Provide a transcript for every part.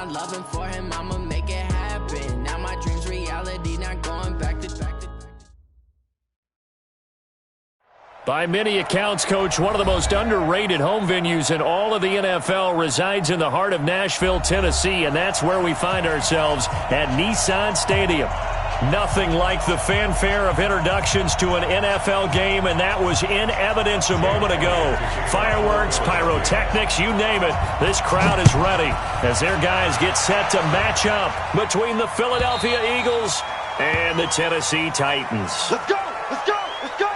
not loving for him, I'ma make it happen. Now my dream's reality, not going back to. By many accounts, Coach, one of the most underrated home venues in all of the NFL resides in the heart of Nashville, Tennessee, and that's where we find ourselves at Nissan Stadium. Nothing like the fanfare of introductions to an NFL game, and that was in evidence a moment ago. Fireworks, pyrotechnics, you name it. This crowd is ready as their guys get set to match up between the Philadelphia Eagles and the Tennessee Titans. Let's go! Let's go! Let's go!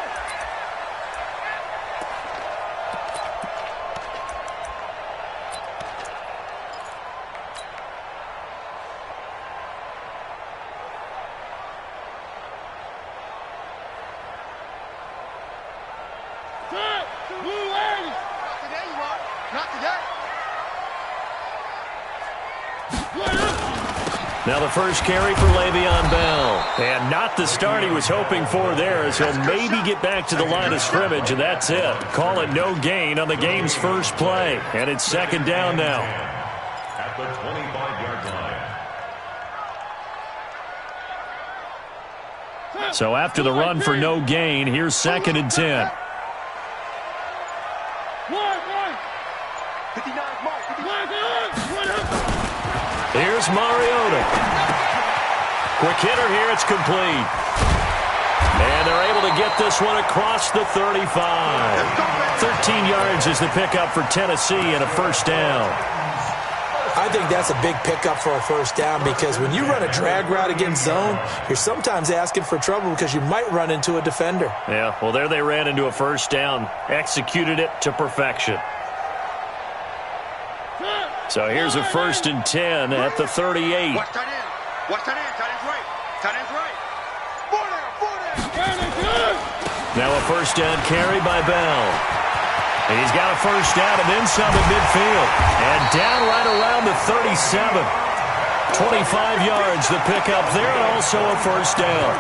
Now the first carry for Le'Veon Bell. And not the start he was hoping for there, as he'll maybe get back to the line of scrimmage, and that's it. Call it no gain on the game's first play. And it's second down now. At the 25-yard line. So after the run for no gain, here's second and 10. Here's Mariota. Quick hitter here, it's complete. And they're able to get this one across the 35. 13 yards is the pickup for Tennessee and a first down. I think that's a big pickup for a first down, because when you run a drag route against zone, you're sometimes asking for trouble because you might run into a defender. Yeah, well, there they ran into a first down. Executed it to perfection. So here's a first and 10 at the 38. Watch tight end. Watch tight end. Tight end's right. Tight end's right. 4 down. Now a first down carry by Bell. And he's got a first down and then some at midfield. And down right around the 37. 25 yards the pickup there, and also a first down.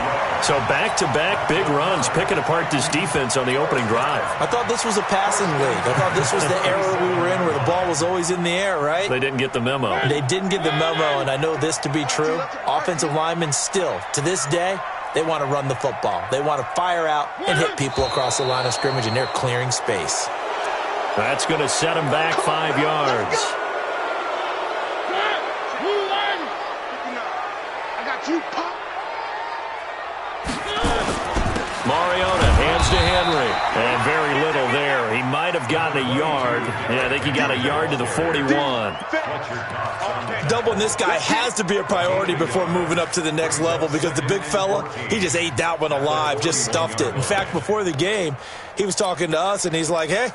So back-to-back big runs, picking apart this defense on the opening drive. I thought this was a passing league. I thought this was the era we were in where the ball was always in the air, right? They didn't get the memo. They didn't get the memo, and I know this to be true. Offensive linemen still, to this day, they want to run the football. They want to fire out and hit people across the line of scrimmage, and they're clearing space. That's going to set them back 5 yards. I got you, Pop. Mariota hands to Henry. And very little there. He might have gotten a yard. Yeah, I think he got a yard to the 41. Doubling this guy has to be a priority before moving up to the next level, because the big fella, he just ate that one alive, just stuffed it. In fact, before the game, he was talking to us, and he's like, hey,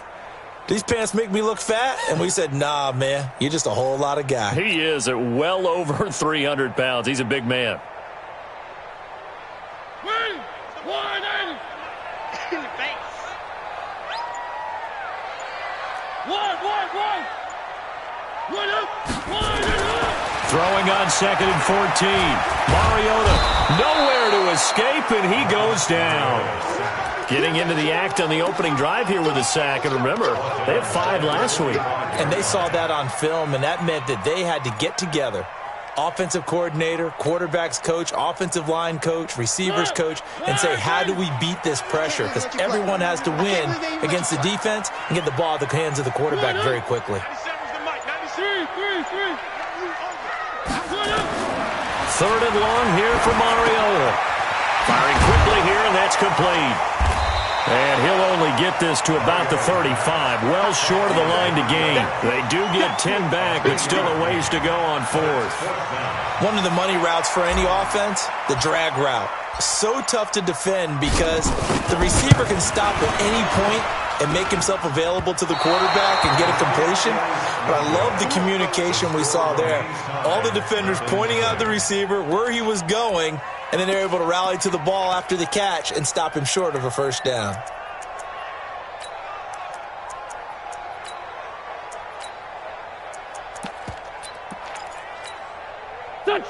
these pants make me look fat? And we said, nah, man, you're just a whole lot of guy. He is at well over 300 pounds. He's a big man. In the face. Throwing on second and 14. Mariota nowhere to escape, and he goes down. Getting into the act on the opening drive here with a sack. And remember, they had 5 last week. And they saw that on film, and that meant that they had to get together. Offensive coordinator, quarterbacks coach, offensive line coach, receivers coach, and say, how do we beat this pressure? Because everyone has to win against the defense and get the ball at the hands of the quarterback very quickly. Third and long here for Mariota. Firing quickly here, and that's complete. And he'll only get this to about the 35, well short of the line to gain. They do get 10 back, but still a ways to go on fourth. One of the money routes for any offense, the drag route. So tough to defend because the receiver can stop at any point and make himself available to the quarterback and get a completion. But I love the communication we saw there. All the defenders pointing out the receiver, where he was going, and then they're able to rally to the ball after the catch and stop him short of a first down.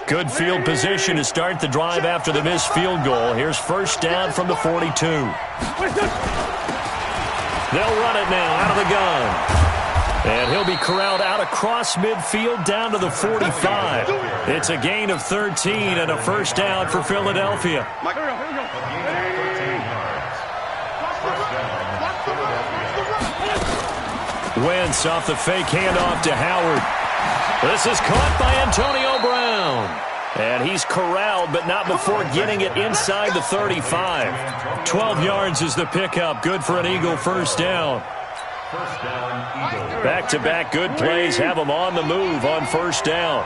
Good field position to start the drive after the missed field goal. Here's first down from the 42. They'll run it now out of the gun. And he'll be corralled out across midfield down to the 45. It's a gain of 13 and a first down for Philadelphia. Wentz off the fake handoff to Howard. This is caught by Antonio Brown. And he's corralled, but not before getting it inside the 35. 12 yards is the pickup. Good for an Eagle first down. Back-to-back good plays have them on the move on first down.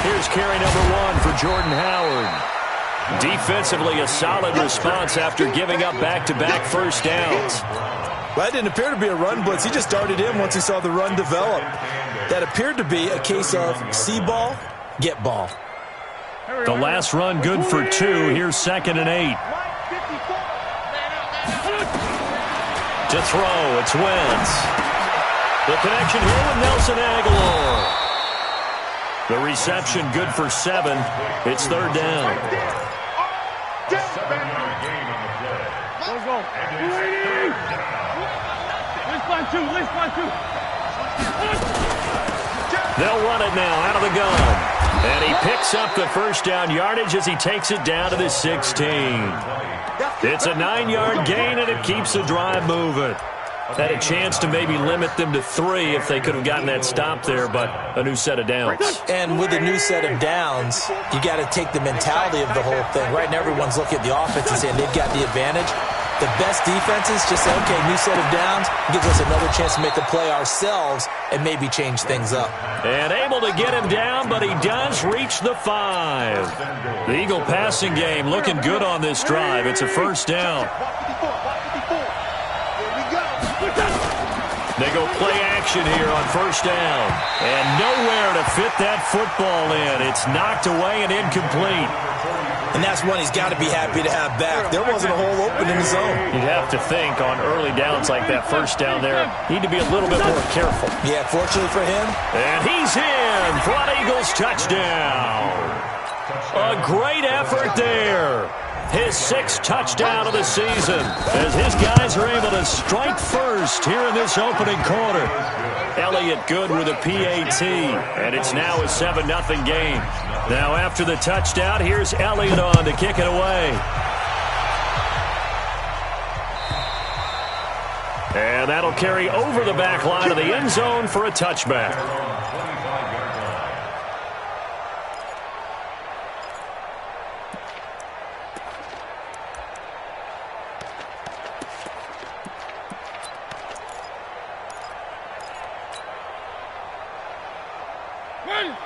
Here's carry number 1 for Jordan Howard. Defensively, a solid response after giving up back-to-back first downs. Well, that didn't appear to be a run blitz. He just darted in once he saw the run develop. That appeared to be a case of see ball, get ball. The last run good for 2. Here's 2nd and 8. To throw, it's Wentz. The connection here with Nelson Aguilar. The reception good for 7. It's 3rd down. Let's go. They'll run it now out of the gun. And he picks up the first down yardage as he takes it down to the 16. It's a 9-yard gain, and it keeps the drive moving. Had a chance to maybe limit them to 3 if they could have gotten that stop there, but a new set of downs. And with a new set of downs, you got to take the mentality of the whole thing. Right now, everyone's looking at the offense and saying they've got the advantage. The best defenses just say, okay, new set of downs, gives us another chance to make a play ourselves and maybe change things up. And able to get him down, but he does reach the 5. The Eagle passing game looking good on this drive. It's a first down. They go play action here on first down. And nowhere to fit that football in. It's knocked away and incomplete. And that's one he's got to be happy to have back. There wasn't a hole open in the zone. You'd have to think on early downs like that first down there, need to be a little bit more careful. Yeah, fortunately for him. And he's in for an Eagles touchdown. A great effort there. His 6th touchdown of the season as his guys are able to strike first here in this opening quarter. Elliott good with a PAT, and it's now a 7-0 game. Now after the touchdown, here's Elliott on to kick it away. And that'll carry over the back line of the end zone for a touchback.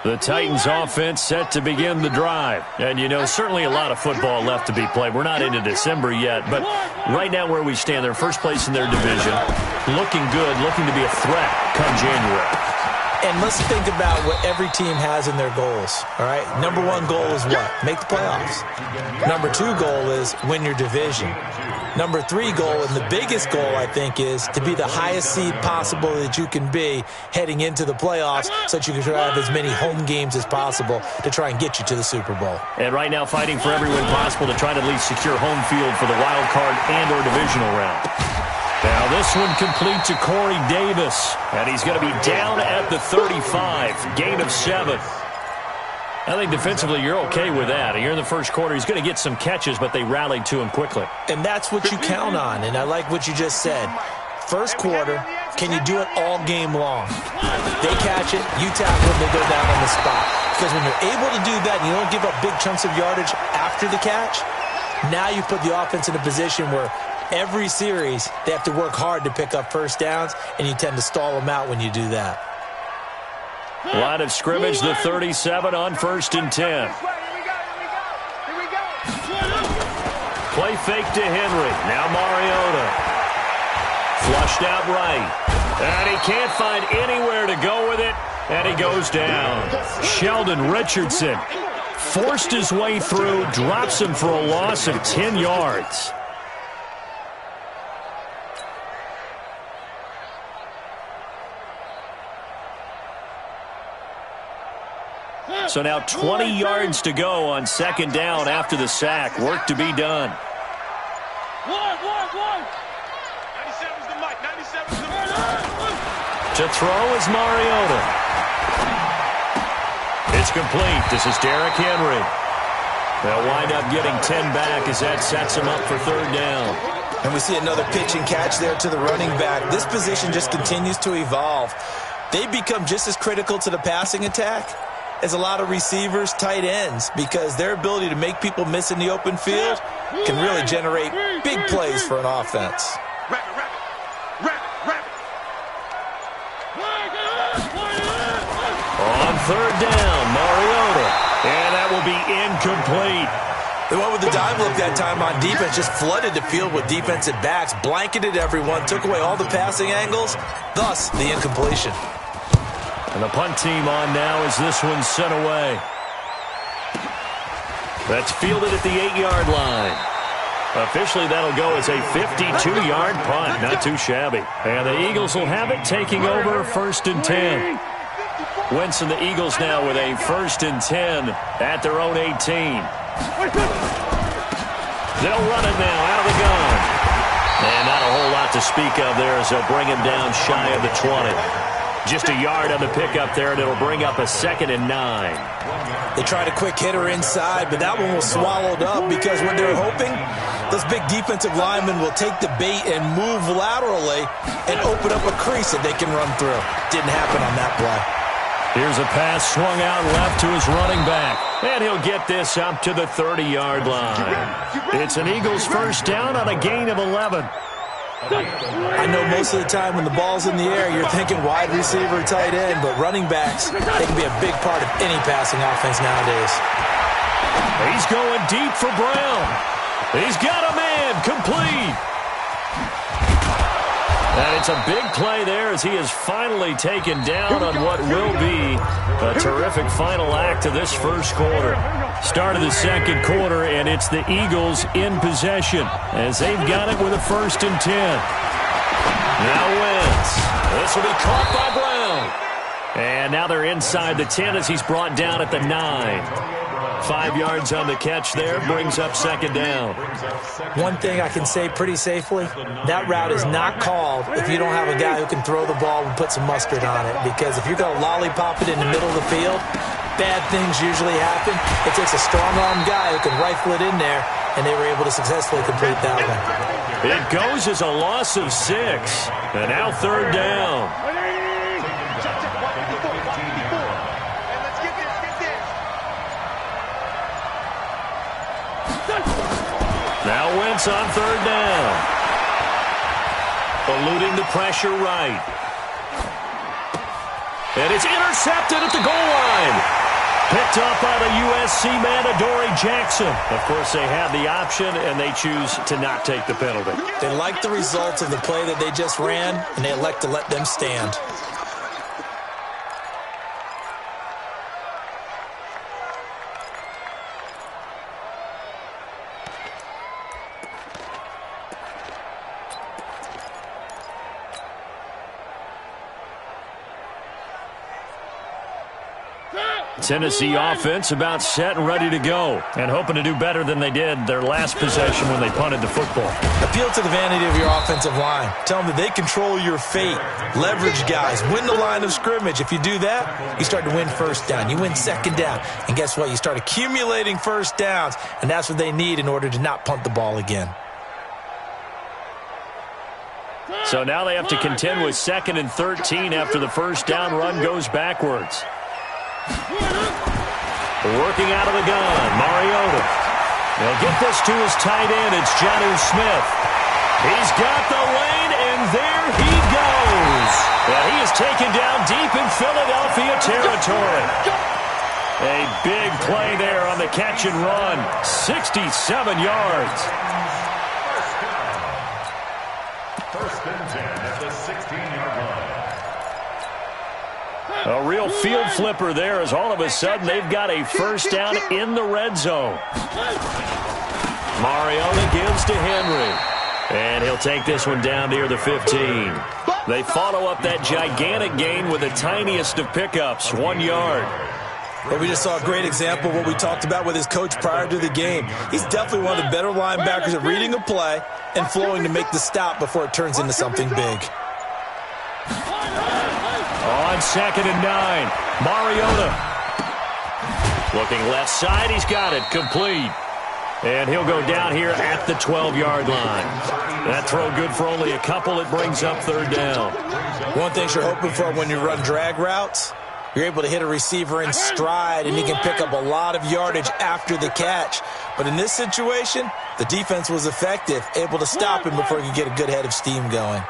The Titans offense set to begin the drive. And, you know, certainly a lot of football left to be played. We're not into December yet, but right now where we stand, they're first place in their division. Looking good, looking to be a threat come January. And let's think about what every team has in their goals, all right? Number 1 goal is what? Make the playoffs. Number 2 goal is win your division. Number 3 goal, and the biggest goal, I think, is to be the highest seed possible that you can be heading into the playoffs so that you can try to have as many home games as possible to try and get you to the Super Bowl. And right now fighting for every win possible to try to at least secure home field for the wild card and or divisional round. Now this one complete to Corey Davis, and he's going to be down at the 35, gain of 7. I think defensively you're okay with that. Here in the first quarter, he's going to get some catches, but they rallied to him quickly. And that's what you count on, and I like what you just said. First quarter, can you do it all game long? They catch it, you tackle them, they go down on the spot. Because when you're able to do that and you don't give up big chunks of yardage after the catch, now you put the offense in a position where every series they have to work hard to pick up first downs, and you tend to stall them out when you do that. Line of scrimmage, the 37 on 1st and 10. Play fake to Henry. Now Mariota. Flushed out right. And he can't find anywhere to go with it. And he goes down. Sheldon Richardson forced his way through, drops him for a loss of 10 yards. So now 20 yards to go on 2nd down after the sack. Work to be done. 97's the mic. 97's the mic. To throw is Mariota. It's complete. This is Derrick Henry. They'll wind up getting 10 back as that sets him up for third down. And we see another pitch and catch there to the running back. This position just continues to evolve. They become just as critical to the passing attack as a lot of receivers, tight ends, because their ability to make people miss in the open field can really generate big plays for an offense. On third down, Mariota. And that will be incomplete. They went with the dime look that time on defense, just flooded the field with defensive backs, blanketed everyone, took away all the passing angles, thus the incompletion. And the punt team on now as this one's sent away. That's fielded at the 8-yard line. Officially, that'll go as a 52-yard punt. Not too shabby. And the Eagles will have it, taking over 1st and 10. Wentz and the Eagles now with a 1st and 10 at their own 18. They'll run it now out of the gun. And not a whole lot to speak of there as they'll bring him down shy of the 20. Just a yard on the pickup there, and it'll bring up a 2nd and 9. They tried a quick hitter inside, but that one was swallowed up because what they're hoping, those big defensive linemen will take the bait and move laterally and open up a crease that they can run through. Didn't happen on that play. Here's a pass swung out left to his running back. And he'll get this up to the 30-yard line. It's an Eagles first down on a gain of 11. I know most of the time when the ball's in the air, you're thinking wide receiver, tight end, but running backs, they can be a big part of any passing offense nowadays. He's going deep for Brown. He's got a man, complete. And it's a big play there as he is finally taken down on what will be a terrific final act of this first quarter. Start of the second quarter, and it's the Eagles in possession as they've got it with a 1st and 10. Now Wentz. This will be caught by Brown. And now they're inside the 10 as he's brought down at the 9. 5 yards on the catch there, brings up 2nd down. One thing I can say pretty safely, that route is not called if you don't have a guy who can throw the ball and put some mustard on it. Because if you're going to lollipop it in the middle of the field, bad things usually happen. It takes a strong-arm guy who can rifle it in there, and they were able to successfully complete that one. It goes as a loss of 6. And now 3rd down. Now Wentz on 3rd down. Eluding the pressure right. And it's intercepted at the goal line. Picked up by the USC man, Adoree Jackson. Of course, they had the option, and they choose to not take the penalty. They like the results of the play that they just ran, and they elect to let them stand. Tennessee offense about set and ready to go, and hoping to do better than they did their last possession when they punted the football. Appeal to the vanity of your offensive line. Tell them that they control your fate. Leverage guys. Win the line of scrimmage. If you do that, you start to win 1st down. You win 2nd down. And guess what? You start accumulating 1st downs, and that's what they need in order to not punt the ball again. So now they have to contend with 2nd and 13 after the 1st down run goes backwards. Working out of the gun, Mariota. They'll get this to his tight end. It's Jonnu Smith. He's got the lane, and there he goes. And he is taken down deep in Philadelphia territory. A big play there on the catch and run. 67 yards. 1st and 10 at the 16-yard line. A real field flipper there as all of a sudden they've got a 1st down in the red zone. Mariota gives to Henry. And he'll take this one down near the 15. They follow up that gigantic gain with the tiniest of pickups, 1 yard. But we just saw a great example of what we talked about with his coach prior to the game. He's definitely one of the better linebackers at reading a play and flowing to make the stop before it turns into something big. On 2nd and 9, Mariota. Looking left side, he's got it, complete. And he'll go down here at the 12-yard line. That throw good for only a couple. It brings up 3rd down. One thing you're hoping for when you run drag routes, you're able to hit a receiver in stride, and he can pick up a lot of yardage after the catch. But in this situation, the defense was effective, able to stop him before he could get a good head of steam going.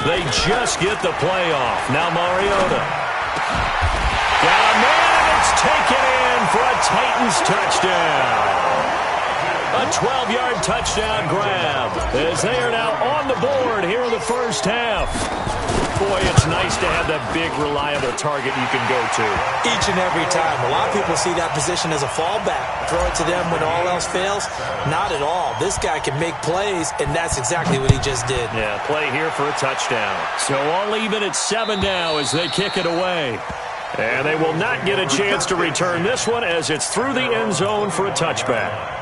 They just get the play off. Now Mariota. Got a man, and it's taken in for a Titans touchdown. A 12-yard touchdown grab as they are now on the board here in the first half. Boy, it's nice to have that big, reliable target you can go to. Each and every time. A lot of people see that position as a fallback. Throw it to them when all else fails. Not at all. This guy can make plays, and that's exactly what he just did. Yeah, play here for a touchdown. So all even at 7 now as they kick it away. And they will not get a chance to return this one as it's through the end zone for a touchback.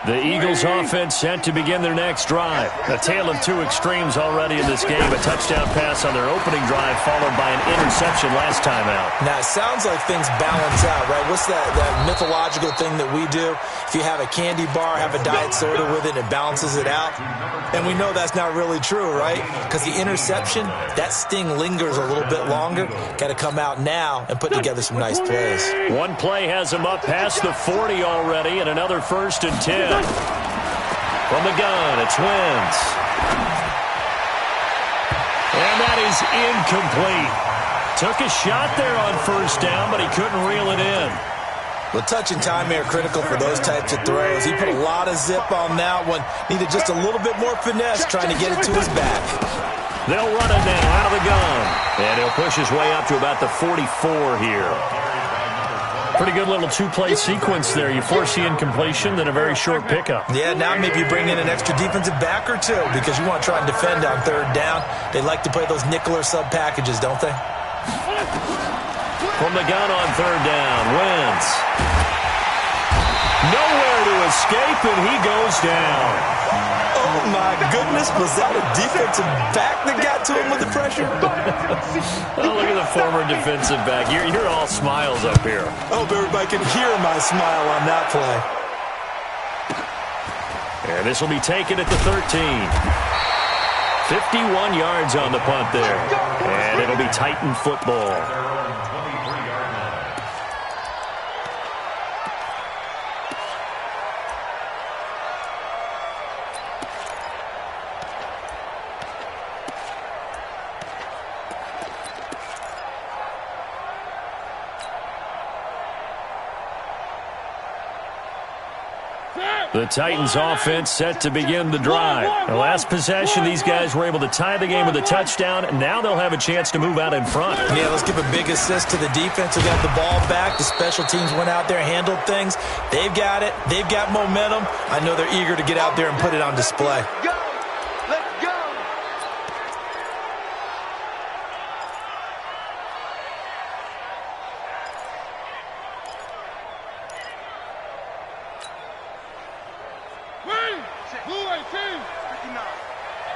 The Eagles offense set to begin their next drive. A tale of two extremes already in this game. A touchdown pass on their opening drive followed by an interception last time out. Now, it sounds like things balance out, right? What's that mythological thing that we do? If you have a candy bar, have a diet soda with it, and it balances it out. And we know that's not really true, right? Because the interception, that sting lingers a little bit longer. Got to come out now and put together some nice plays. One play has him up past the 40 already, and another 1st and 10. From the gun, it's Wentz. And that is incomplete. Took a shot there on 1st down, but he couldn't reel it in. Well, touch and timing are critical for those types of throws. He put a lot of zip on that one. Needed just a little bit more finesse trying to get it to his back. They'll run it now out of the gun. And he'll push his way up to about the 44 here. Pretty good little two-play sequence there. You force the incompletion, then a very short pickup. Yeah, now maybe you bring in an extra defensive back or two because you want to try and defend on 3rd down. They like to play those nickel or sub packages, don't they? From the gun on 3rd down, Wentz. Nowhere to escape, and he goes down. Oh, my goodness. Was that a defensive back that got to him with the pressure? Oh, look at the former defensive back. You're all smiles up here. I hope everybody can hear my smile on that play. And this will be taken at the 13. 51 yards on the punt there. And it'll be Titan football. The Titans offense set to begin the drive. The last possession, these guys were able to tie the game with a touchdown, and now they'll have a chance to move out in front. Yeah, let's give a big assist to the defense who got the ball back. The special teams went out there, handled things. They've got it. They've got momentum. I know they're eager to get out there and put it on display. Go! Let's go!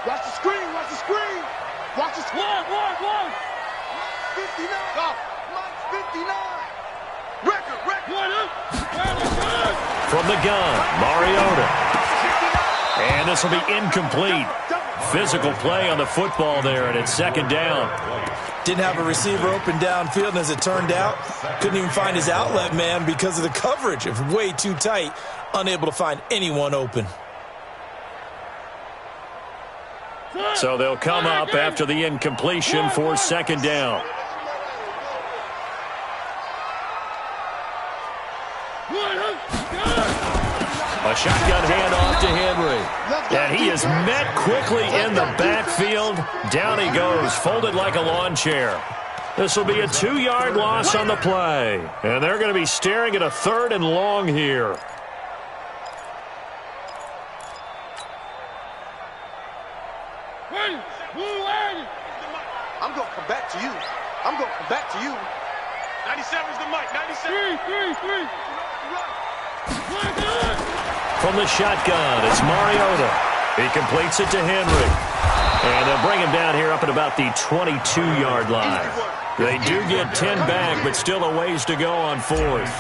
Watch the screen, watch the screen. Watch the screen. One. 59. Go. Mike's 59. Record. From the gun, Mariota. And this will be incomplete. Physical play on the football there, and it's 2nd down. Didn't have a receiver open downfield, and as it turned out, couldn't even find his outlet man because of the coverage. It was way too tight, unable to find anyone open. So they'll come up after the incompletion for 2nd down. A shotgun handoff to Henry. And he is met quickly in the backfield. Down he goes, folded like a lawn chair. This will be a 2-yard loss on the play. And they're going to be staring at a 3rd and long here. I'm going to come back to you. 97's the mic. 97. 3. From the shotgun, it's Mariota. He completes it to Henry. And they'll bring him down here up at about the 22-yard line. They do get 10 back, but still a ways to go on fourth.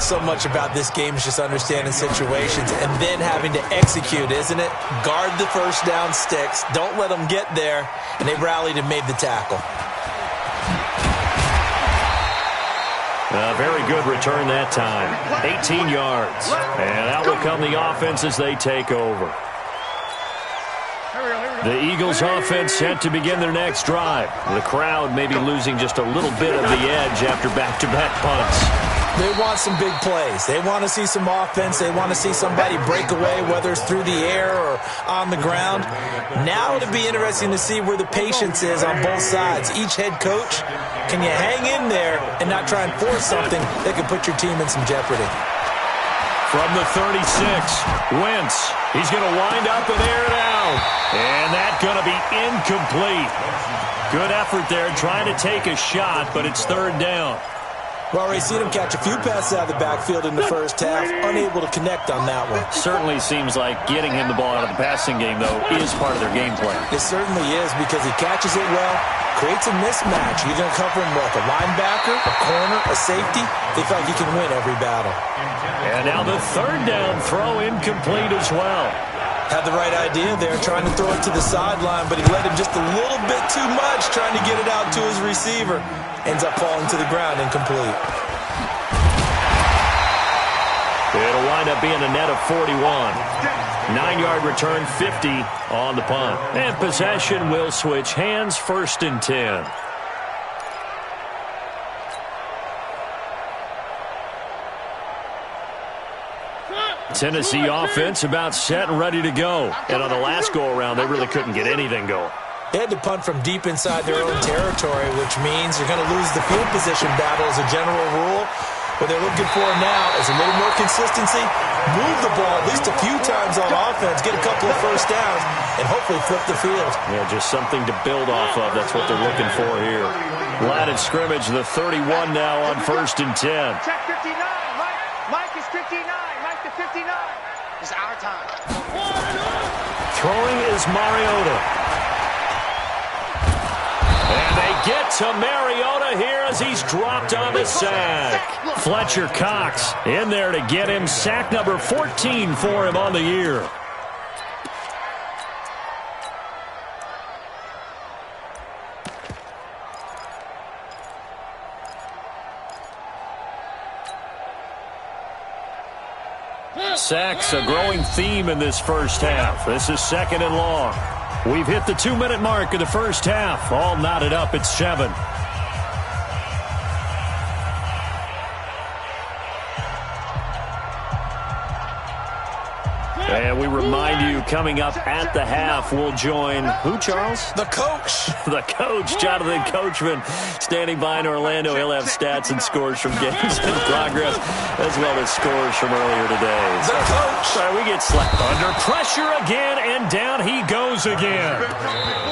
So much about this game is just understanding situations and then having to execute, isn't it? Guard the first down sticks. Don't let them get there. And they rallied and made the tackle. A very good return that time. 18 yards. And out will come the offense as they take over. The Eagles offense set to begin their next drive. The crowd may be losing just a little bit of the edge after back-to-back punts. They want some big plays. They want to see some offense. They want to see somebody break away, whether it's through the air or on the ground. Now it'll be interesting to see where the patience is on both sides. Each head coach, can you hang in there and not try and force something that could put your team in some jeopardy? From the 36, Wentz. He's going to wind up and air it out. And that's going to be incomplete. Good effort there trying to take a shot, but it's third down. Well, we've seen him catch a few passes out of the backfield in the first half, unable to connect on that one. Certainly seems like getting him the ball out of the passing game, though, is part of their game plan. It certainly is because he catches it well, creates a mismatch. You're going to cover him with a linebacker, a corner, a safety. They feel like he can win every battle. And now the third down throw incomplete as well. Had the right idea there, trying to throw it to the sideline, but he let him just a little bit too much, trying to get it out to his receiver. Ends up falling to the ground incomplete. It'll wind up being a net of 41. 9-yard return, 50 on the punt. And possession will switch hands, first and 10. Tennessee offense about set and ready to go. And on the last go-around, they really couldn't get anything going. They had to punt from deep inside their own territory, which means you're going to lose the field position battle as a general rule. What they're looking for now is a little more consistency, move the ball at least a few times on offense, get a couple of first downs, and hopefully flip the field. Yeah, just something to build off of. That's what they're looking for here. Line of scrimmage, the 31 now on first and 10. Check 59. Mike is 59. Mike to 59. It's our time. Throwing is Mariota. And they get to Mariota here as he's dropped on the sack. Fletcher Cox in there to get him. Sack number 14 for him on the year. Sacks a growing theme in this first half. This is second and long. We've hit the 2-minute mark of the first half. All knotted up at 7. And we remind you, coming up at the half, we'll join who, Charles? The coach. The coach, Jonathan Coachman, standing by in Orlando. He'll have stats and scores from games in progress, as well as scores from earlier today. The coach. Sorry, we get slapped. Under pressure again, and down he goes again.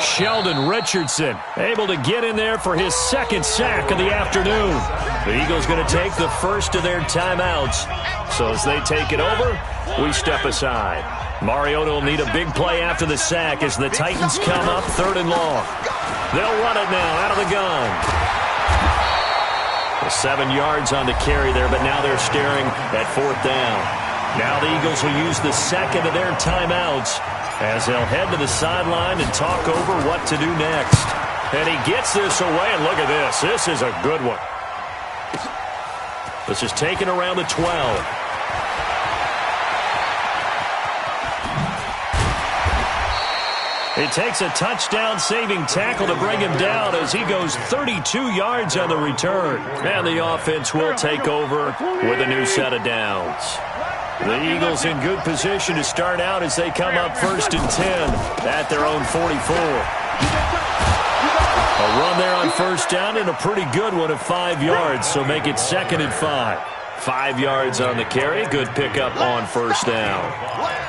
Sheldon Richardson able to get in there for his second sack of the afternoon. The Eagles going to take the first of their timeouts. So as they take it over, we step aside. Mariota will need a big play after the sack as the Titans come up third and long. They'll run it now out of the gun. 7 yards on the carry there, but now they're staring at fourth down. Now the Eagles will use the second of their timeouts as they'll head to the sideline and talk over what to do next. And he gets this away, and look at this. This is a good one. This is taken around the 12. It takes a touchdown-saving tackle to bring him down as he goes 32 yards on the return. And the offense will take over with a new set of downs. The Eagles in good position to start out as they come up first and 10 at their own 44. A run there on first down and a pretty good one of 5 yards, so make it second and 5. 5 yards on the carry. Good pickup on first down.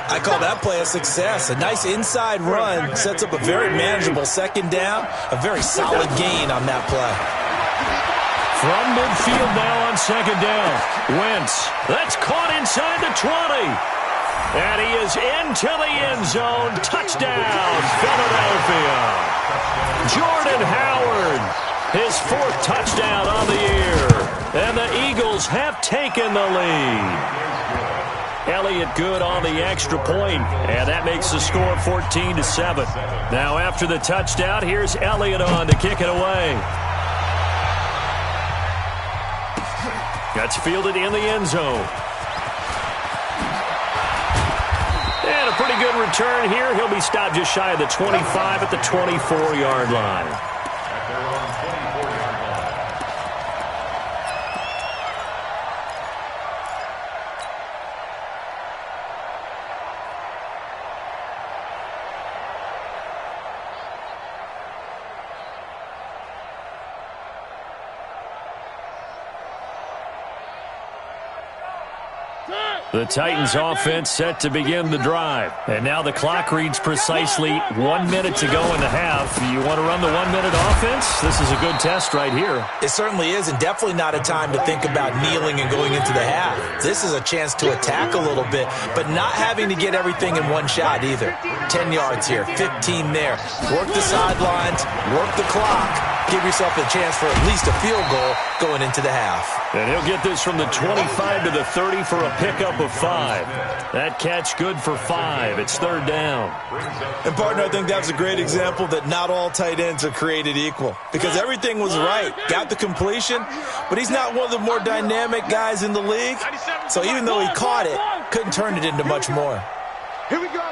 I call that play a success. A nice inside run sets up a very manageable second down. A very solid gain on that play. From midfield now on second down. Wentz. That's caught inside the 20. And he is into the end zone. Touchdown, Philadelphia. Jordan Howard, his 4th touchdown on the year. And the Eagles have taken the lead. Elliott good on the extra point, and that makes the score 14-7. Now after the touchdown, here's Elliott on to kick it away. That's fielded in the end zone. And a pretty good return here. He'll be stopped just shy of the 25 at the 24-yard line. The Titans offense set to begin the drive. And now the clock reads precisely 1 minute to go in the half. You want to run the 1 minute offense? This is a good test right here. It certainly is, and definitely not a time to think about kneeling and going into the half. This is a chance to attack a little bit, but not having to get everything in one shot either. 10 yards here, 15 there. Work the sidelines, work the clock. Give yourself a chance for at least a field goal going into the half. And he'll get this from the 25 to the 30 for a pickup of 5. That catch good for 5. It's 3rd down. And, partner, I think that's a great example that not all tight ends are created equal, because everything was right. Got the completion, but he's not one of the more dynamic guys in the league. So even though he caught it, couldn't turn it into much more. Here we go.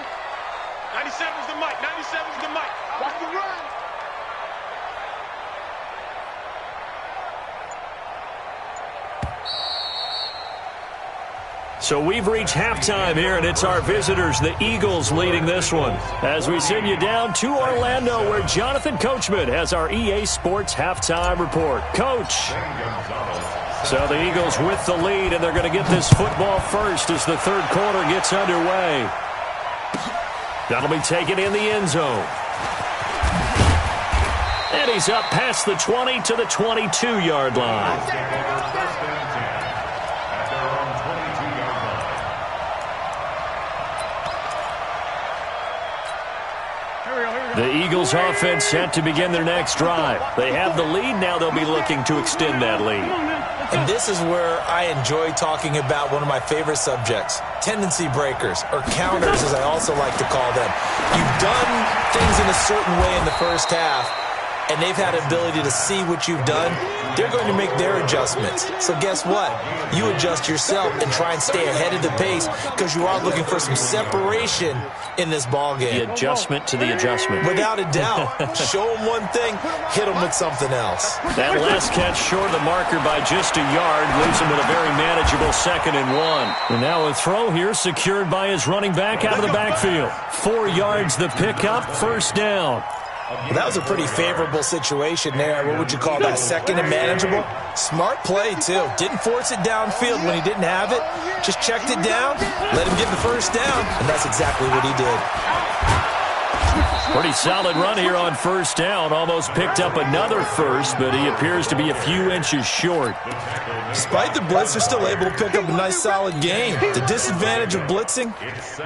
97's the mic. 97's the mic. Watch the run. So we've reached halftime here, and it's our visitors, the Eagles, leading this one. As we send you down to Orlando, where Jonathan Coachman has our EA Sports halftime report. Coach. So the Eagles with the lead, and they're going to get this football first as the 3rd quarter gets underway. That'll be taken in the end zone. And he's up past the 20 to the 22-yard line. The Eagles offense set to begin their next drive. They have the lead. Now they'll be looking to extend that lead. And this is where I enjoy talking about one of my favorite subjects, tendency breakers, or counters as I also like to call them. You've done things in a certain way in the first half, and they've had an ability to see what you've done. They're going to make their adjustments. So guess what? You adjust yourself and try and stay ahead of the pace because you are looking for some separation in this ball game. The adjustment to the adjustment. Without a doubt. Show them one thing, hit them with something else. That last catch short of the marker by just a yard leaves him with a very manageable 2nd and 1. And now a throw here secured by his running back out of the backfield. 4 yards the pickup, 1st down. Well, that was a pretty favorable situation there. What would you call that? 2nd and manageable? Smart play, too. Didn't force it downfield when he didn't have it. Just checked it down, let him get the 1st down, and that's exactly what he did. Pretty solid run here on 1st down. Almost picked up another first, but he appears to be a few inches short. Despite the blitz, they're still able to pick up a nice solid gain. The disadvantage of blitzing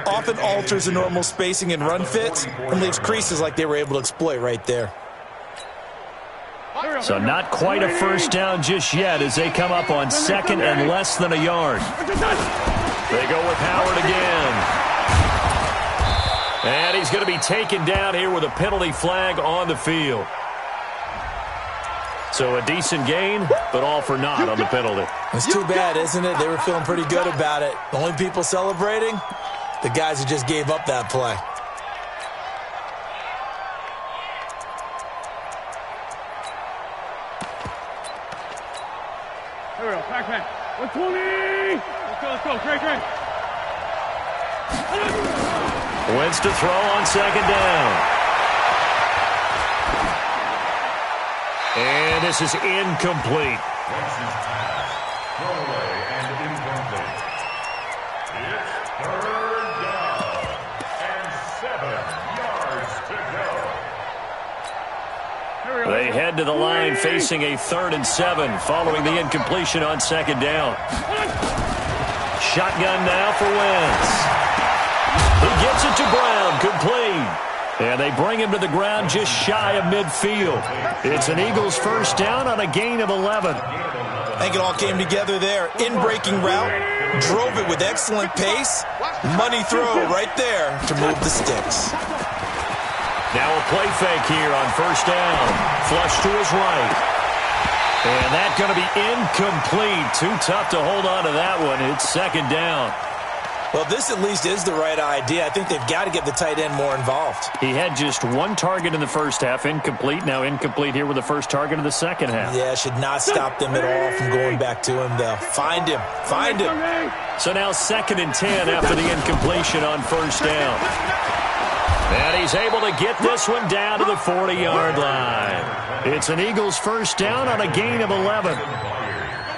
often alters the normal spacing and run fits and leaves creases like they were able to exploit right there. So not quite a 1st down just yet as they come up on 2nd and less than a yard. They go with Howard again. And he's going to be taken down here with a penalty flag on the field. So a decent gain, but all for naught on the penalty. It's too bad, isn't it? They were feeling pretty good about it. The only people celebrating, the guys who just gave up that play. Here we go, pack. 120! Let's go, Craig. Wentz to throw on 2nd down. And this is incomplete. Throwaway and incomplete. It's 3rd down and 7 yards to go. They head to the line facing a 3rd and 7 following the incompletion on 2nd down. Shotgun now for Wentz. He gets it to Brown, complete. And they bring him to the ground just shy of midfield. It's an Eagles 1st down on a gain of 11. I think it all came together there. In-breaking route, drove it with excellent pace. Money throw right there to move the sticks. Now a play fake here on 1st down. Flush to his right. And that's going to be incomplete. Too tough to hold on to that one. It's 2nd down. Well, this at least is the right idea. I think they've got to get the tight end more involved. He had just 1 target in the 1st half, incomplete. Now incomplete here with the 1st target of the 2nd half. Yeah, should not stop them at all from going back to him, though. Find him. Find him. So now 2nd and 10 after the incompletion on 1st down. And he's able to get this one down to the 40-yard line. It's an Eagles 1st down on a gain of 11.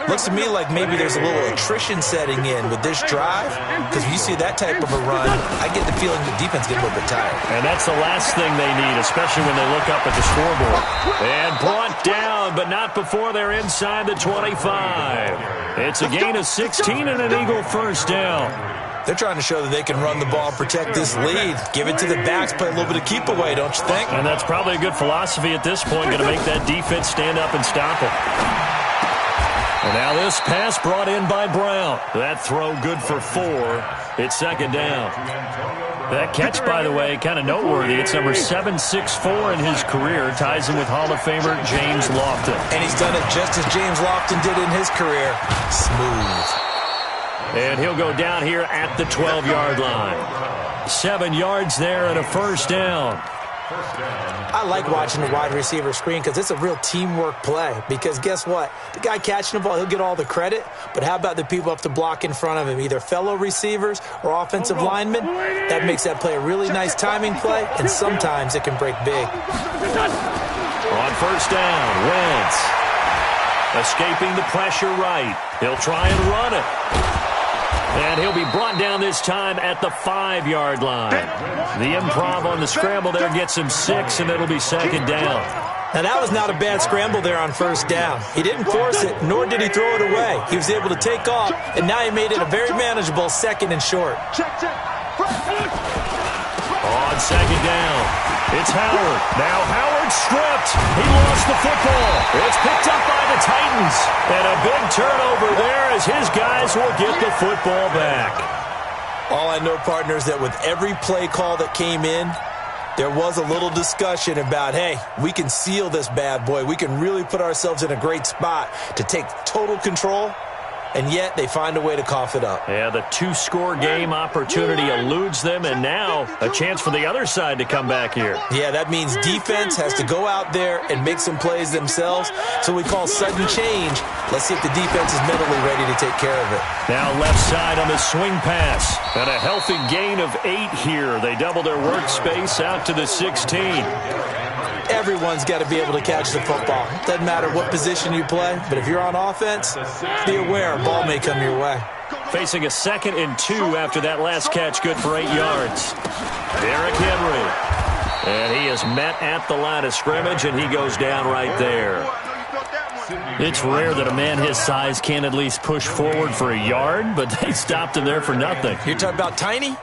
Looks to me like maybe there's a little attrition setting in with this drive, because when you see that type of a run, I get the feeling the defense gets a little bit tired. And that's the last thing they need, especially when they look up at the scoreboard. And brought down, but not before they're inside the 25. It's a gain of 16 and an Eagle 1st down. They're trying to show that they can run the ball and protect this lead. Give it to the backs, play a little bit of keep away, don't you think? And that's probably a good philosophy at this point, going to make that defense stand up and stop it. And now this pass brought in by Brown. That throw good for 4. It's 2nd down. That catch, by the way, kind of noteworthy. It's number 764 in his career. Ties him with Hall of Famer James Lofton. And he's done it just as James Lofton did in his career. Smooth. And he'll go down here at the 12-yard line. 7 yards there and a 1st down. I like watching the wide receiver screen because it's a real teamwork play. Because guess what? The guy catching the ball, he'll get all the credit. But how about the people up the block in front of him, either fellow receivers or offensive linemen? That makes that play a really nice timing play, and sometimes it can break big. On 1st down, Wentz. Escaping the pressure right. He'll try and run it. And he'll be brought down this time at the 5-yard line. The improv on the scramble there gets him 6, and it'll be 2nd down. Now, that was not a bad scramble there on 1st down. He didn't force it, nor did he throw it away. He was able to take off, and now he made it a very manageable 2nd and short. On 2nd down, it's Howard. Now Howard stripped. He lost the football. It's picked up by the Titans. And a big turnover there as his guys will get the football back. All I know, partner, is that with every play call that came in, there was a little discussion about, hey, we can seal this bad boy. We can really put ourselves in a great spot to take total control. And yet they find a way to cough it up. Yeah, the 2-score game opportunity eludes them, and now a chance for the other side to come back here. Yeah, that means defense has to go out there and make some plays themselves. So we call sudden change. Let's see if the defense is mentally ready to take care of it. Now left side on the swing pass. And a healthy gain of 8 here. They double their workspace out to the 16. Everyone's got to be able to catch the football. Doesn't matter what position you play, but if you're on offense, be aware a ball may come your way. Facing a 2nd and 2 after that last catch, good for 8 yards. Derrick Henry. And he is met at the line of scrimmage, and he goes down right there. It's rare that a man his size can at least push forward for a yard, but they stopped him there for nothing. You're talking about Tiny?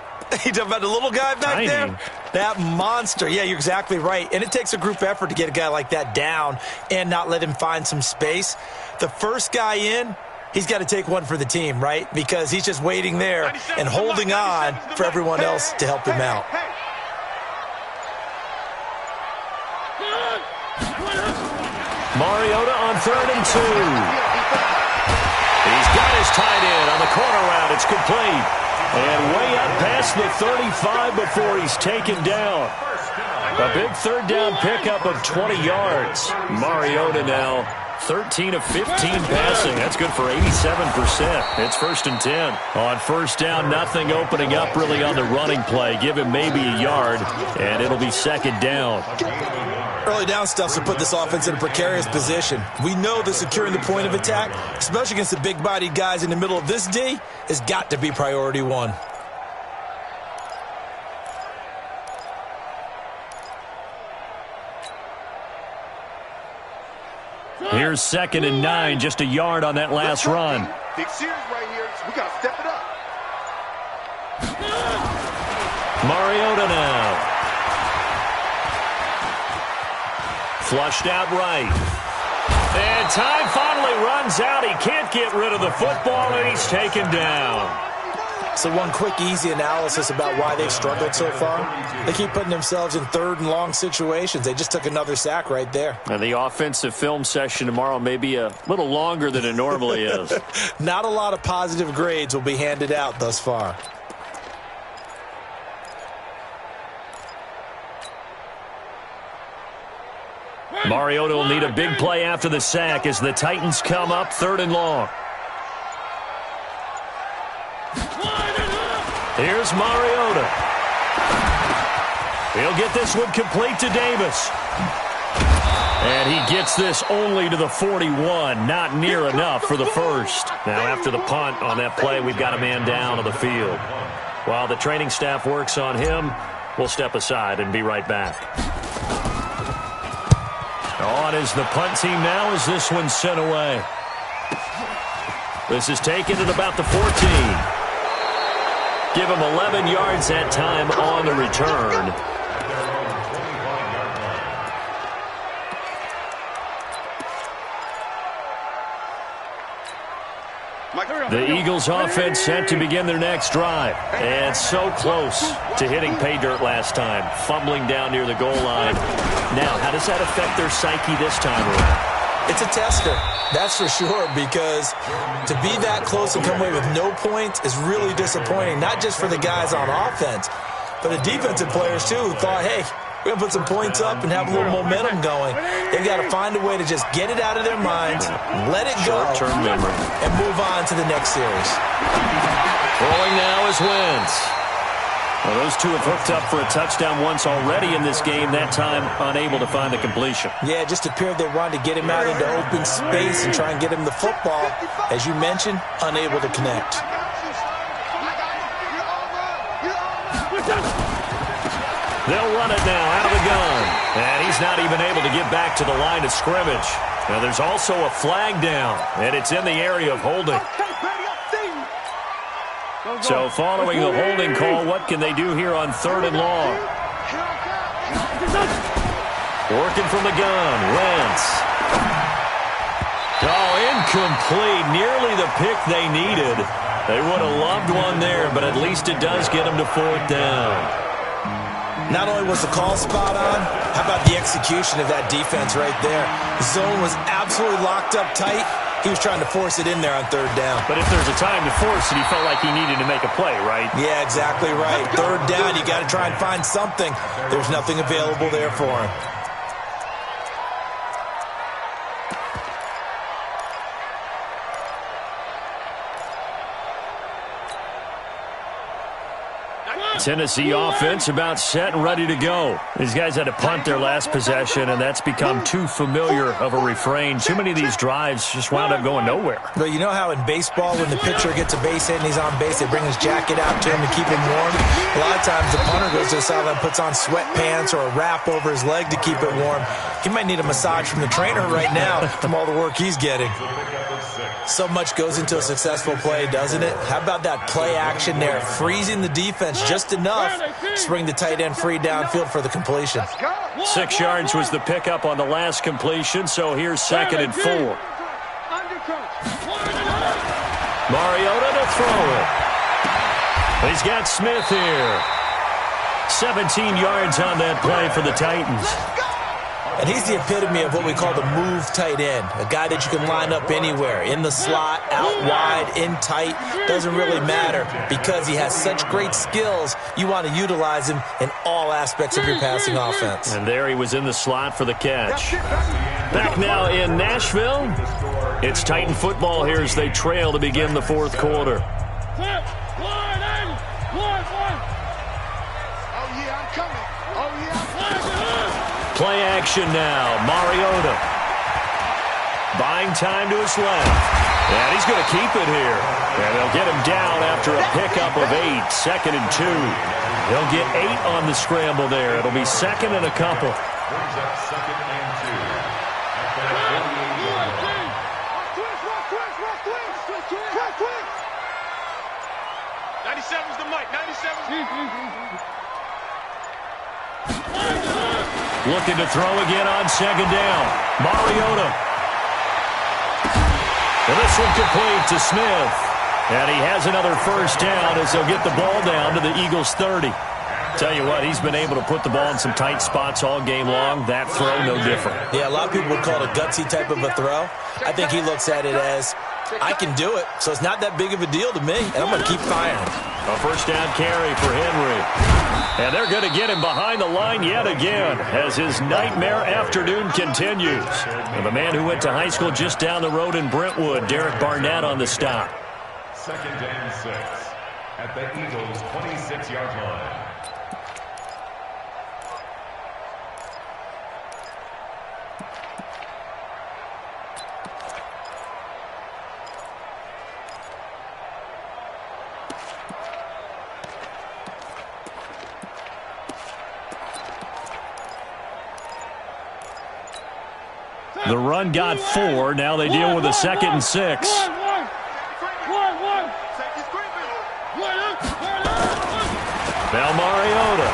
You talking about the little guy back Tiny. there? That monster. Yeah, you're exactly right. And it takes a group effort to get a guy like that down and not let him find some space. The first guy in, he's got to take one for the team, right? Because he's just waiting there and holding on for everyone else to help him out. Mariota on 3rd and 2. He's got his tight end on the corner route. It's complete. And way up past the 35 before he's taken down. A big 3rd down pickup of 20 yards. Mariota now 13 of 15 passing. That's good for 87%. It's 1st and 10. On 1st down, nothing opening up really on the running play. Give him maybe a yard, and it'll be 2nd down. Early down stuffs will put this offense in a precarious position. We know that securing the point of attack, especially against the big-bodied guys in the middle of this D, has got to be priority 1. Here's 2nd and 9, just a yard on that last run. Big series right here. So we got to step it up. Mariota now. Flushed out right. And time finally runs out. He can't get rid of the football, and he's taken down. So one quick, easy analysis about why they've struggled so far. They keep putting themselves in 3rd and long situations. They just took another sack right there. And the offensive film session tomorrow may be a little longer than it normally is. Not a lot of positive grades will be handed out thus far. Mariota will need a big play after the sack as the Titans come up 3rd and long. Here's Mariota. He'll get this one complete to Davis. And he gets this only to the 41. Not near enough for the first. Now after the punt on that play, we've got a man down on the field. While the training staff works on him, we'll step aside and be right back. On is the punt team now as this one's sent away. This is taken at about the 14. Give him 11 yards that time on the return. The Eagles offense set to begin their next drive. And so close to hitting pay dirt last time. Fumbling down near the goal line. Now, how does that affect their psyche this time around? It's a tester, that's for sure, because to be that close and come away with no points is really disappointing, not just for the guys on offense, but the defensive players, too, who thought, hey, we're going to put some points up and have a little momentum going. They've got to find a way to just get it out of their minds, let it go, short-term memory, and move on to the next series. Rolling now is Wentz. Well, those two have hooked up for a touchdown once already in this game, that time unable to find the completion. Yeah, it just appeared they wanted to get him out into open space and try and get him the football. As you mentioned, unable to connect. They'll run it now out of the gun. And he's not even able to get back to the line of scrimmage. Now there's also a flag down, and it's in the area of holding. So following the holding call, what can they do here on 3rd and long? Working from the gun, Wentz. Oh, incomplete. Nearly the pick they needed. They would have loved one there, but at least it does get them to 4th down. Not only was the call spot on, how about the execution of that defense right there? The zone was absolutely locked up tight. He was trying to force it in there on 3rd down. But if there's a time to force it, he felt like he needed to make a play, right? Yeah, exactly right. 3rd down, you got to try and find something. There's nothing available there for him. Tennessee offense about set and ready to go. These guys had to punt their last possession, and that's become too familiar of a refrain. Too many of these drives just wound up going nowhere. But you know how in baseball, when the pitcher gets a base hit and he's on base, they bring his jacket out to him to keep him warm? A lot of times the punter goes to the sideline, puts on sweatpants or a wrap over his leg to keep it warm. He might need a massage from the trainer right now from all the work he's getting. So much goes into a successful play, doesn't it? How about that play action there? Freezing the defense just enough to bring the tight end free downfield for the completion. 6 yards was the pickup on the last completion, so here's 2nd and 4. Mariota to throw it. He's got Smith here. 17 yards on that play for the Titans. And he's the epitome of what we call the move tight end, a guy that you can line up anywhere, in the slot, out wide, in tight, doesn't really matter because he has such great skills. You want to utilize him in all aspects of your passing offense. And there he was in the slot for the catch. Back now in Nashville, it's Titan football here as they trail to begin the 4th quarter. Play action now. Mariota. Buying time to his left. And he's going to keep it here. And they'll get him down after a pickup of 8. 2nd and 2. They'll get 8 on the scramble there. It'll be 2nd and a couple. 97's the mic. 97's. Looking to throw again on second down. Mariota. And this one complete to Smith. And he has another first down as they'll get the ball down to the Eagles' 30. Tell you what, he's been able to put the ball in some tight spots all game long. That throw, no different. Yeah, a lot of people would call it a gutsy type of a throw. I think he looks at it as, I can do it, so it's not that big of a deal to me, and I'm going to keep firing. A first down carry for Henry. And they're going to get him behind the line yet again as his nightmare afternoon continues. And the man who went to high school just down the road in Brentwood, Derek Barnett, on the stop. Second and 6 at the Eagles' 26-yard line. The run got 4. Now they deal with a 2nd and 6. Now Mariota.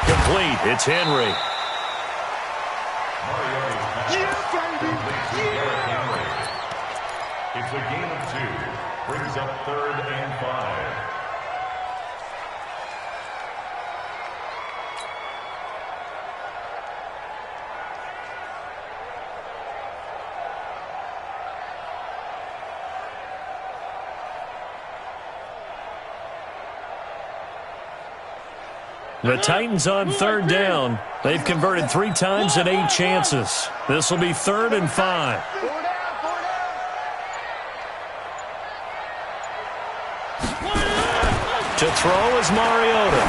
Complete. It's Henry. It's a gain of 2. Brings up 3rd and 5. The Titans on 3rd down. They've converted 3 times and 8 chances. This will be 3rd and 5. To throw is Mariota.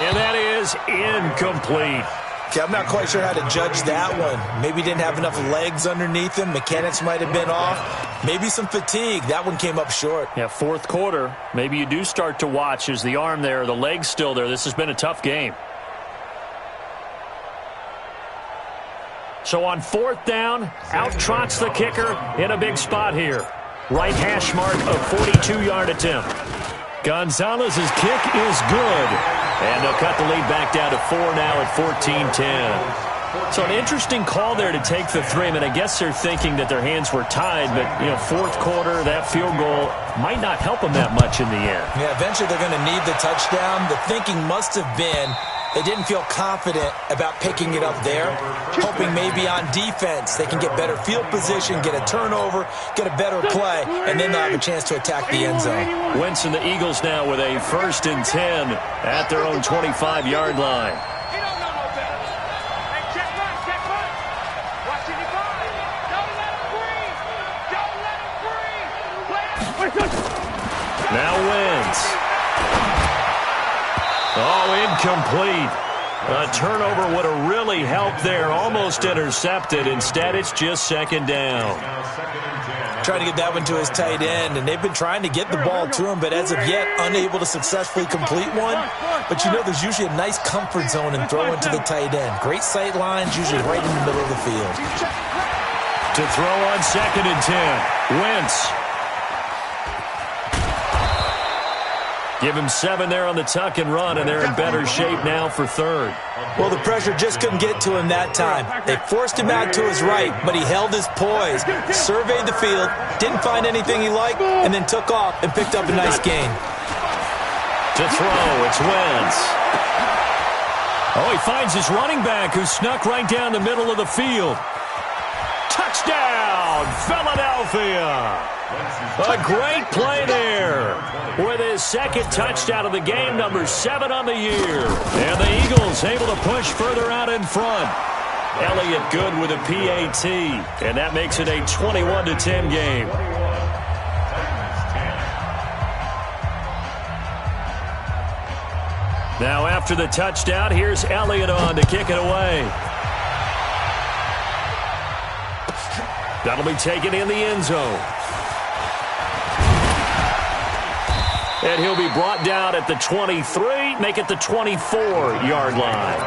And that is incomplete. Okay, I'm not quite sure how to judge that one. Maybe he didn't have enough legs underneath him. Mechanics might have been off. Maybe some fatigue. That one came up short. Yeah, 4th quarter. Maybe you do start to watch. Is the arm there, the leg's still there. This has been a tough game. So on 4th down, out trots the kicker in a big spot here. Right hash mark of 42-yard attempt. Gonzalez's kick is good. And they'll cut the lead back down to 4 now at 14-10. So an interesting call there to take the 3. I mean, I guess they're thinking that their hands were tied, but, 4th quarter, that field goal might not help them that much in the end. Yeah, eventually they're going to need the touchdown. The thinking must have been they didn't feel confident about picking it up there, hoping maybe on defense they can get better field position, get a turnover, get a better play, and then they'll have a chance to attack the end zone. Wentz and the Eagles now with a 1st and 10 at their own 25-yard line. Now Wentz. Oh, incomplete. A turnover would have really helped there. Almost intercepted. Instead, it's just 2nd down. Trying to get that one to his tight end, and they've been trying to get the ball to him, but as of yet, unable to successfully complete one. But there's usually a nice comfort zone in throwing to the tight end. Great sight lines, usually right in the middle of the field. To throw on 2nd and 10. Wentz. Give him 7 there on the tuck and run, and they're in better shape now for 3rd. Well, the pressure just couldn't get to him that time. They forced him out to his right, but he held his poise, surveyed the field, didn't find anything he liked, and then took off and picked up a nice gain. To throw, it's Wentz. Oh, he finds his running back who snuck right down the middle of the field. Touchdown, Philadelphia! A great play there with his 2nd touchdown of the game, number 7 on the year. And the Eagles able to push further out in front. Elliott good with a PAT, and that makes it a 21-10 game. Now after the touchdown, here's Elliott on to kick it away. That'll be taken in the end zone. And he'll be brought down at the 23, make it the 24-yard line.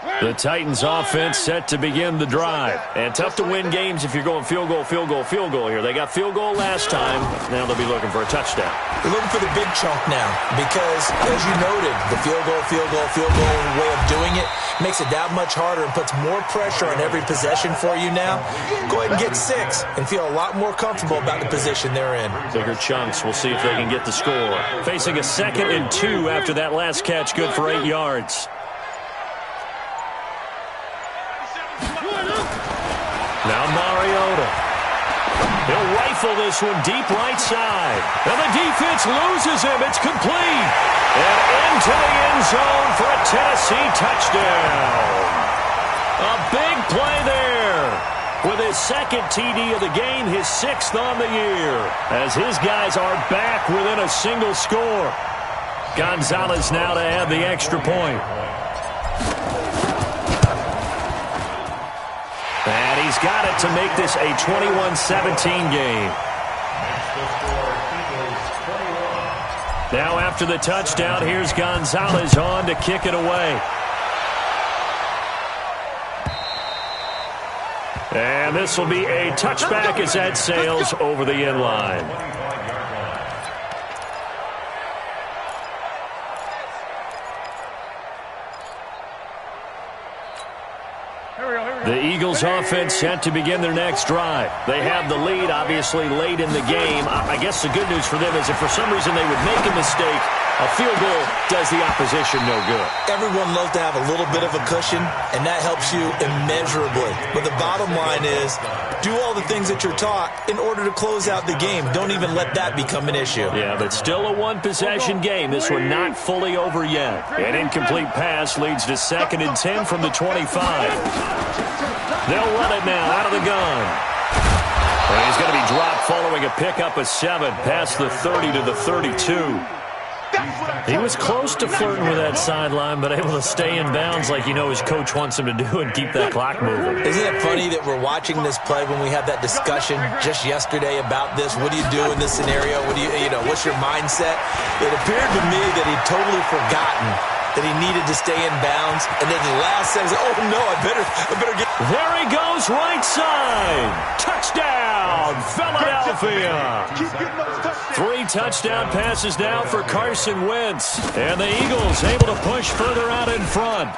The Titans offense set to begin the drive. And tough to win games if you're going field goal, field goal, field goal here. They got field goal last time. Now they'll be looking for a touchdown. They're looking for the big chunk now because, as you noted, the field goal way of doing it makes it that much harder and puts more pressure on every possession for you now. Go ahead and get 6 and feel a lot more comfortable about the position they're in. Bigger chunks. We'll see if they can get the score. Facing a 2nd and 2 after that last catch, good for 8 yards. Now Mariota. He'll rifle this one deep right side. And the defense loses him. It's complete. And into the end zone for a Tennessee touchdown. A big play there. With his 2nd TD of the game, his 6th on the year. As his guys are back within a single score. Gonzalez now to add the extra point. And he's got it to make this a 21-17 game. Now after the touchdown, here's Gonzalez on to kick it away. And this will be a touchback as that sails over the end line. The Eagles offense set to begin their next drive. They have the lead, obviously, late in the game. I guess the good news for them is if for some reason they would make a mistake, a field goal does the opposition no good. Everyone loves to have a little bit of a cushion, and that helps you immeasurably. But the bottom line is, do all the things that you're taught in order to close out the game. Don't even let that become an issue. Yeah, but still a one-possession game. This one not fully over yet. An incomplete pass leads to 2nd and 10 from the 25. They'll run it now out of the gun. And he's going to be dropped following a pickup of 7 past the 30 to the 32. He was close to flirting with that sideline, but able to stay in bounds like you know his coach wants him to do and keep that clock moving. Isn't it funny that we're watching this play when we had that discussion just yesterday about this? What do you do in this scenario? What do you know, what's your mindset? It appeared to me that he'd totally forgotten that he needed to stay in bounds, and then the last second, oh no, I better get. There he goes, right side. Touchdown, Philadelphia. 3 touchdown passes now for Carson Wentz, and the Eagles able to push further out in front.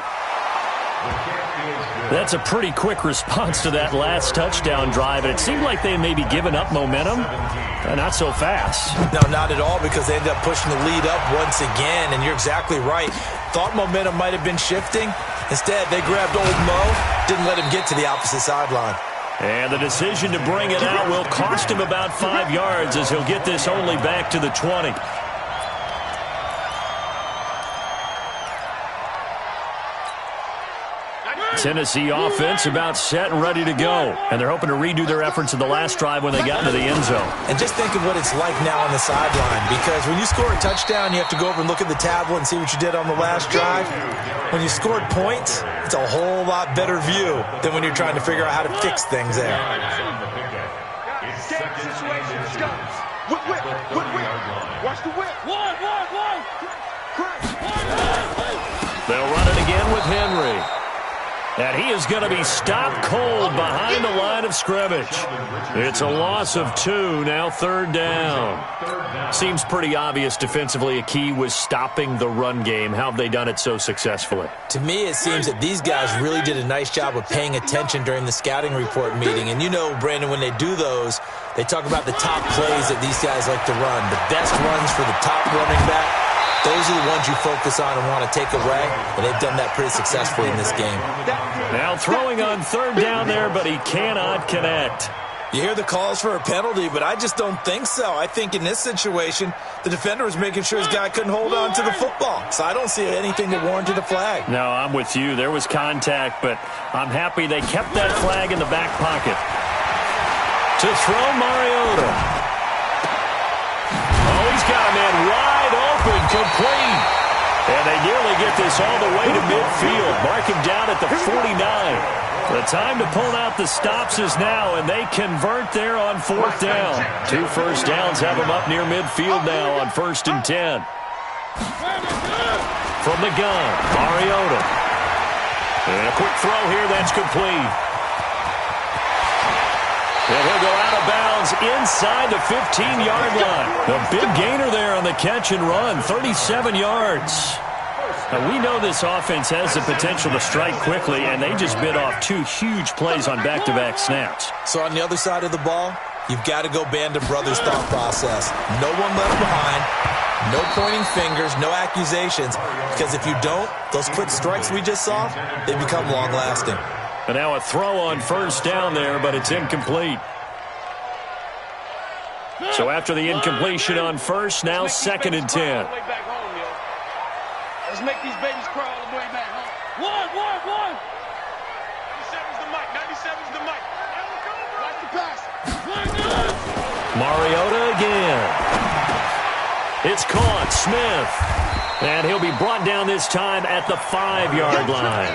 That's a pretty quick response to that last touchdown drive, and it seemed like they may be giving up momentum. Not so fast. No, not at all, because they ended up pushing the lead up once again, and you're exactly right. Thought momentum might have been shifting. Instead, they grabbed old Mo, didn't let him get to the opposite sideline. And the decision to bring it out will cost him about 5 yards as he'll get this only back to the 20. Tennessee offense about set and ready to go. And they're hoping to redo their efforts in the last drive when they got into the end zone. And just think of what it's like now on the sideline, because when you score a touchdown, you have to go over and look at the tablet and see what you did on the last drive. When you scored points, it's a whole lot better view than when you're trying to figure out how to fix things there. Watch the whip. They'll run it again with Henry. And he is going to be stopped cold behind the line of scrimmage. It's a loss of 2, now 3rd down. Seems pretty obvious defensively a key was stopping the run game. How have they done it so successfully? To me, it seems that these guys really did a nice job of paying attention during the scouting report meeting. And you know, Brandon, when they do those, they talk about the top plays that these guys like to run. The best runs for the top running back. Those are the ones you focus on and want to take away, and they've done that pretty successfully in this game. Now throwing on 3rd down there, but he cannot connect. You hear the calls for a penalty, but I just don't think so. I think in this situation, the defender was making sure his guy couldn't hold on to the football. So I don't see anything that warranted a flag. No, I'm with you. There was contact, but I'm happy they kept that flag in the back pocket. To throw Mariota. Oh, he's got a man wide open, complete. And they nearly get this all the way to midfield. Mark him down at the 49. The time to pull out the stops is now, and they convert there on 4th down. 2 first downs have them up near midfield now on 1st and 10. From the gun, Mariota. And a quick throw here that's complete. And he'll go out of bounds inside the 15-yard line. The big gainer there on the catch and run, 37 yards. Now, we know this offense has the potential to strike quickly, and they just bit off 2 huge plays on back-to-back snaps. So on the other side of the ball, you've got to go Band of Brothers thought process. No one left behind, no pointing fingers, no accusations, because if you don't, those quick strikes we just saw, they become long-lasting. And now a throw on first down there, but it's incomplete. So after the incompletion on first, now 2nd and 10. Let's make these babies crawl all the way back home. One. 97's the mic. 97's the mic. Watch the pass. Mariota again. It's caught. Smith. And he'll be brought down this time at the 5-yard line.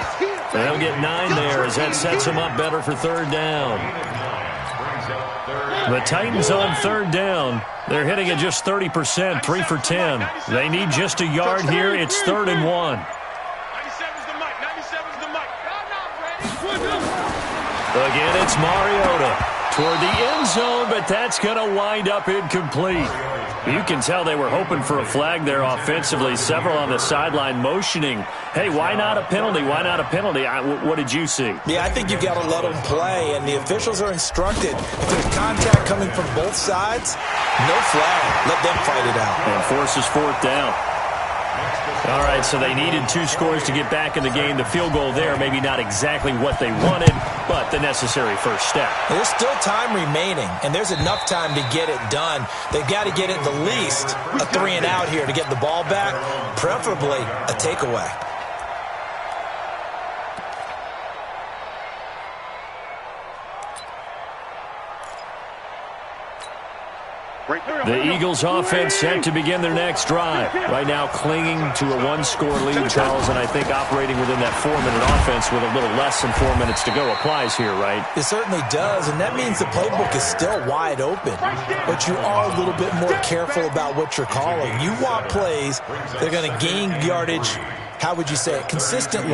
And they'll get 9 there as that sets him up better for 3rd down. The Titans on 3rd down. They're hitting at just 30%, 3 for 10. They need just a yard here. It's 3rd and 1. 97's the mic. 97's the mic. Again, it's Mariota toward the end zone, but that's going to wind up incomplete. You can tell they were hoping for a flag there offensively. Several on the sideline motioning, hey, why not a penalty? Why not a penalty? What did you see? Yeah, I think you've got to let them play, and the officials are instructed. If there's contact coming from both sides, no flag. Let them fight it out. And forces 4th down. All right, so they needed 2 scores to get back in the game. The field goal there, maybe not exactly what they wanted, but the necessary first step. There's still time remaining, and there's enough time to get it done. They've got to get at the least a 3 and out here to get the ball back, preferably a takeaway. The Eagles offense set to begin their next drive. Right now clinging to a 1-score lead, Charles, and I think operating within that 4-minute offense with a little less than 4 minutes to go applies here, right? It certainly does, and that means the playbook is still wide open. But you are a little bit more careful about what you're calling. You want plays that are going to gain yardage, how would you say it, consistently,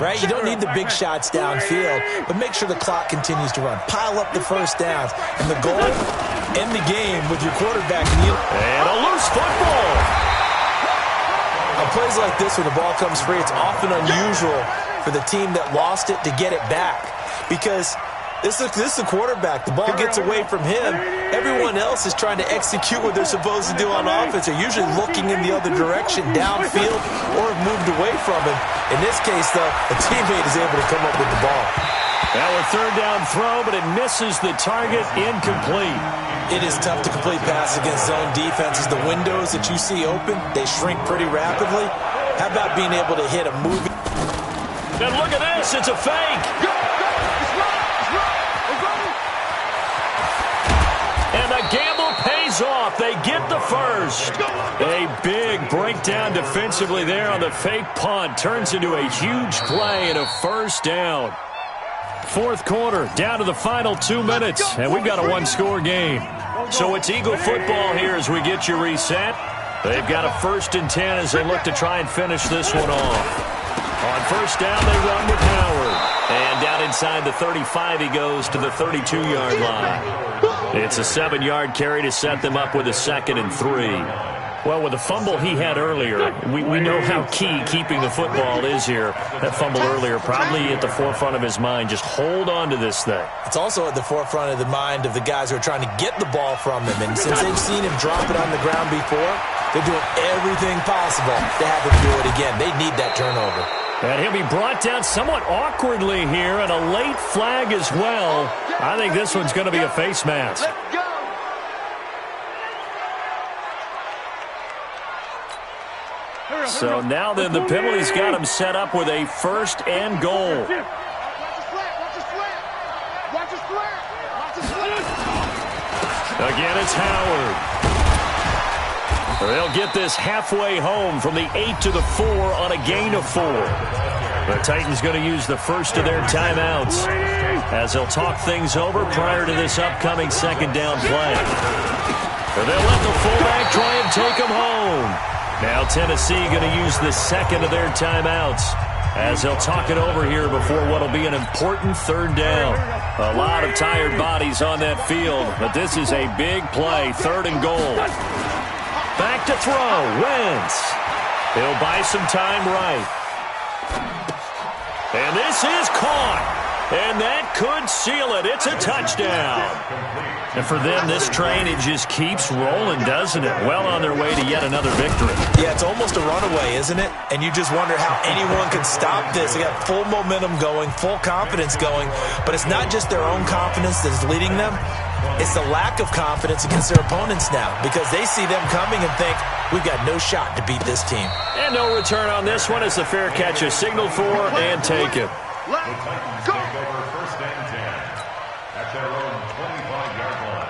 right? You don't need the big shots downfield, but make sure the clock continues to run. Pile up the first downs, and the goal, end the game with your quarterback. And a loose football. On plays like this where the ball comes free, it's often unusual for the team that lost it to get it back because this is the quarterback. The ball gets away from him. Everyone else is trying to execute what they're supposed to do on offense. They're usually looking in the other direction, downfield, or have moved away from him. In this case, though, a teammate is able to come up with the ball. Now a 3rd down throw, but it misses the target, incomplete. It is tough to complete passes against zone defenses. The windows that you see open, they shrink pretty rapidly. How about being able to hit a moving? And look at this, it's a fake. And the gamble pays off. They get the first. A big breakdown defensively there on the fake punt. Turns into a huge play and a 1st down. 4th quarter, down to the final 2 minutes, and we've got a 1-score game. So it's Eagle football here as we get you reset. They've got a 1st and 10 as they look to try and finish this one off. On first down, they run with Howard. And down inside the 35, he goes to the 32-yard line. It's a 7-yard carry to set them up with a 2nd and 3. Well, with the fumble he had earlier, we know how key keeping the football is here. That fumble earlier probably at the forefront of his mind. Just hold on to this thing. It's also at the forefront of the mind of the guys who are trying to get the ball from him. And since they've seen him drop it on the ground before, they're doing everything possible to have him do it again. They need that turnover. And he'll be brought down somewhat awkwardly here, and a late flag as well. I think this one's going to be a face mask. So now then the penalty's got him set up with a 1st and goal. Again, it's Howard. They'll get this halfway home from the 8 to the 4 on a gain of 4. The Titans going to use the first of their timeouts as they'll talk things over prior to this upcoming 2nd down play. They'll let the fullback try and take him home. Now Tennessee going to use the 2nd of their timeouts. as they'll talk it over here before what will be an important third down. A lot of tired bodies on that field, but this is a big play, 3rd and goal. Back to throw, Wentz. He'll buy some time right. And this is caught. And that could seal it. It's a touchdown. And for them, this train, it just keeps rolling, doesn't it? Well on their way to yet another victory. Yeah, it's almost a runaway, isn't it? And you just wonder how anyone can stop this. They got full momentum going, full confidence going. But it's not just their own confidence that's leading them. It's the lack of confidence against their opponents now, because they see them coming and think, we've got no shot to beat this team. And no return on this one as the fair catch is signaled for and taken. The Titans take over 1st and 10 at their own 25-yard line.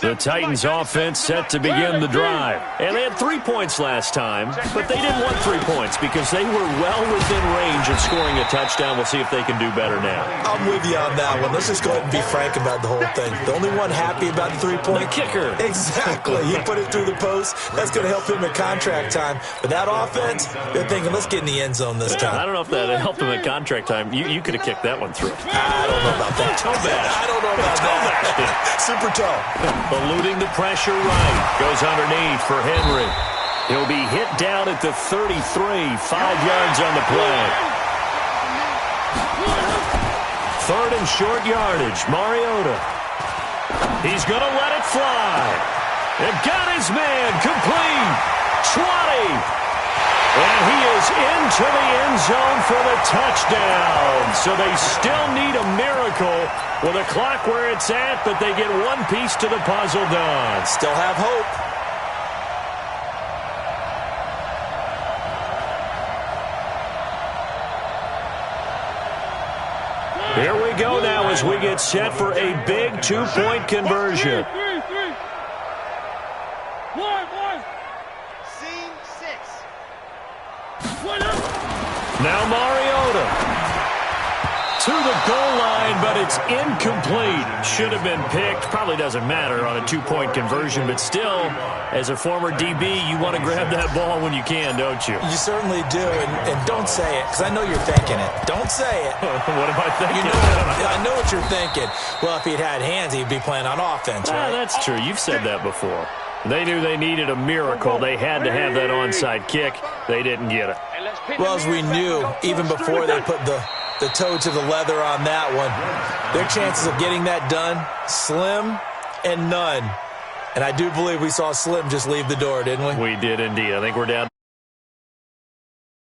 The Titans offense set to begin the drive. And they had 3 points last time, but they didn't want 3 points because they were well within range of scoring a touchdown. We'll see if they can do better now. I'm with you on that one. Let's just go ahead and be frank about the whole thing. The only one happy about the 3-point? The kicker. Exactly. He put it through the post. That's going to help him at contract time. But that offense, they're thinking, let's get in the end zone this time. I don't know if that helped him at contract time. You could have kicked that one through. I don't know about that. Toe bash. I don't know about that. Super toe. Eluding the pressure right. Goes underneath for Henry. He'll be hit down at the 33. 5 yards on the play. 3rd and short yardage. Mariota. He's going to let it fly. And got his man complete. 20. And he is into the end zone for the touchdown. So they still need a miracle with a clock where it's at, but they get one piece to the puzzle done. Still have hope. Here we go now as we get set for a big 2-point conversion. Now Mariota to the goal line, but it's incomplete. Should have been picked. Probably doesn't matter on a 2-point conversion, but still, as a former DB, you want to grab that ball when you can, don't you? You certainly do, and don't say it, because I know you're thinking it. Don't say it. What am I thinking? I know what you're thinking. Well, if he'd had hands, he'd be playing on offense, right? That's true. You've said that before. They knew they needed a miracle. They had to have that onside kick. They didn't get it. Well, as we knew, even before they put the toe to the leather on that one, their chances of getting that done, slim and none. And I do believe we saw Slim just leave the door, didn't we? We did indeed. I think we're down.